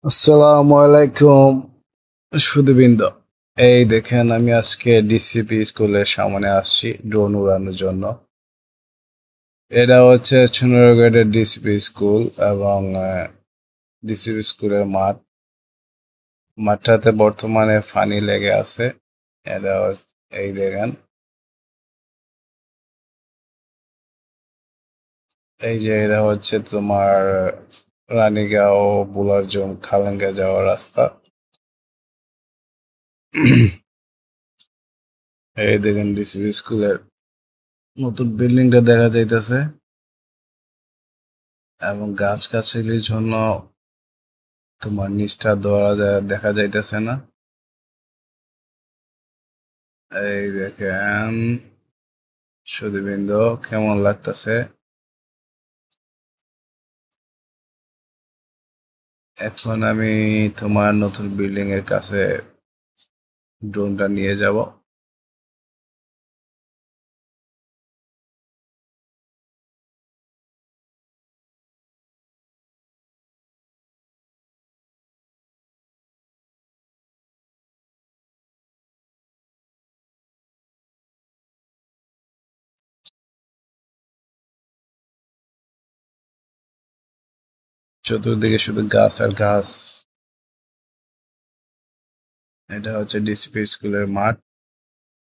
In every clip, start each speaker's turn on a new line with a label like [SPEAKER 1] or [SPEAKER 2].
[SPEAKER 1] আসসালামু আলাইকুম সুধীবৃন্দ। এই দেখেন, আমি আজকে ডিসিপি স্কুলের সামনে আসছি ড্রোন উড়ানোর জন্য। এটা হচ্ছে ১৬ গ্রেডের ডিসিপি স্কুল এবং ডিসিপি স্কুলের মাঠটাতে বর্তমানে পানি লেগে আছে। এই দেখেন, এই যে এটা হচ্ছে তোমার রানীগাঁও বুলারজং খালেঙ্গা যাওয়ার রাস্তা। এই দেখেন ডিসিপি স্কুলের নতুন বিল্ডিংটা দেখা যাইতেছে এবং গাছগাছালির জন্য তোমার নিচটা দেখা যাইতেছে না। এই দেখেন সুধীবৃন্দ, কেমন লাগতেছে। এখন আমি তোমার নতুন বিল্ডিং এর কাছে ড্রোনটা নিয়ে যাব। চতুর্দিকে শুধু গাছ আর গাছ। এটা হচ্ছে ডিসিপি স্কুলের মাঠ,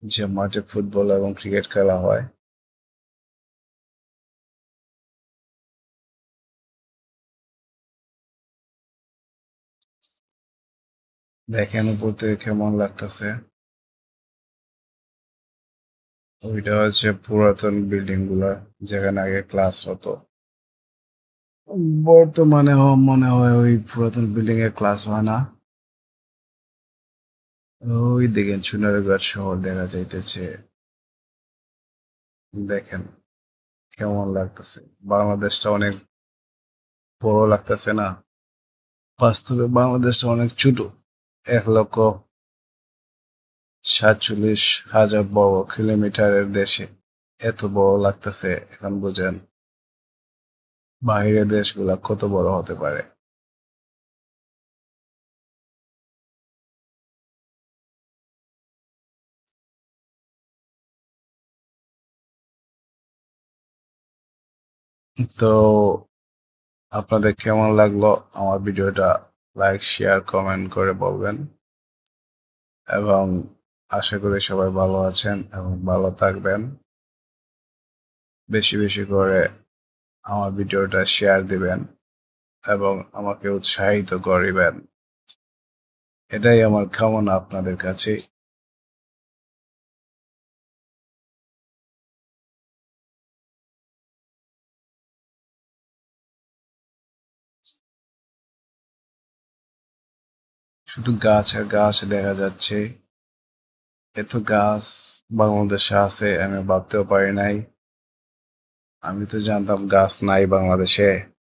[SPEAKER 1] যে মাঠে ফুটবল এবং ক্রিকেট খেলা হয়। দেখেন উপর থেকে কেমন লাগতেছে। ওইটা হচ্ছে পুরাতন বিল্ডিং গুলা, যেখানে আগে ক্লাস হতো। বর্তমানে মনে হয় ওই পুরাতন বিল্ডিং এ ক্লাস হয় না। ওই দেখেন সোনারগাঁও শহর দেখা যাইতেছে। দেখেন কেমন লাগতেছে। বাংলাদেশটা অনেক বড় লাগতেছে না? বাস্তবে বাংলাদেশটা অনেক ছোট। ১,৪৭,০০০ বর্গ কিলোমিটারের দেশে এত বড় লাগতেছে, এখন বুঝেন বাহিরের দেশগুলা কত বড় হতে পারে। তো আপনাদের কেমন লাগলো আমার ভিডিওটা? লাইক, শেয়ার, কমেন্ট করে বলবেন এবং আশা করি সবাই ভালো আছেন এবং ভালো থাকবেন। বেশি বেশি করে আমার ভিডিওটা শেয়ার দিবেন এবং আমাকে উৎসাহিত করিবেন। এটাই আমার কামনা আপনাদের কাছে। শুধু গাছ আর গাছ দেখা যাচ্ছে। এত গাছ বাংলাদেশে আছে আমি ভাবতেও পারি নাই। আমি তো জানতাম গাছ নাই বাংলাদেশে।